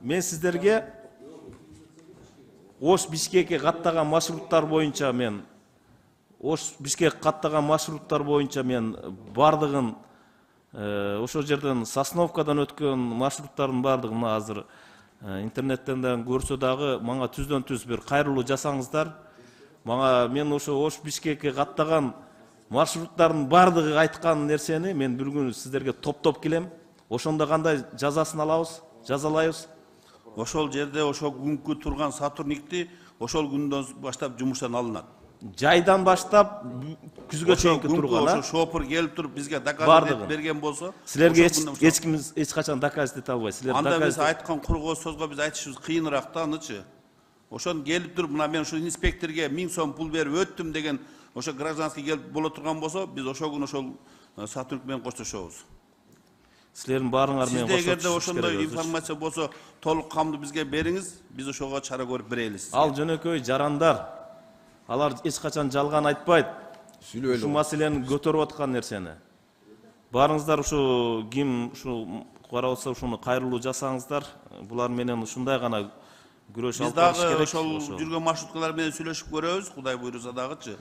мен сіздерге Ош Бишкекке каттаган маршруттар боюнча мен бардыгын ошол жерден Сосновкадан өткөн маршруттардын бардыгын мына азыр интернеттен көрсө дагы мага түздөн түз бир кайрылуу жасаңыздар. Мага мен ошо Ош Бишкекке каттаган маршруттардын бардыгы айткан нерсени мен бир күн сиздерге топтоп келем. Ошондо кандай жазасын алабыз, жазалайбыз. Ошол жерде ошол күнгү турган Сатурникти ошол күндөн баштап жумуштан алынат. Жайдан баштап күзгө чейинки турган, ошо шопур келип туруп бизге доказать берген болсо, силерге эч ким эч качан доказать эте албайт. Силер анда биз айткан кургоо сөзгө биз айтышыбыз кыйыныраак да, анычы. Ошон келип туруп, мына мен ушу инспекторге 1000 сом пул берип өттүм деген ошо гражданский келип боло турган болсо, биз ошол күнү ошол Сатурник менен коштошобуз. Силердин баарыңар менен коштошобуз. Сизде эгерде ошондой информация болсо, толук камдуу бизге бериңиз, биз ошого чара көрүп берелиз. Ал жөнөкөй жарандар. Алар эч качан жалган айтпайт. Ушу маселени көтөрүп аткан нерсени. Баарыңыздар ушу ким ушу карабатса ушуну кайрылуу жасаңыздар. Булар менен ушундай гана күрөш алып барыш керек. Биз дагы ошол жүргөн маршруткалар менен сүйлөшүп көрөбүз, Кудай буйруса дагычы.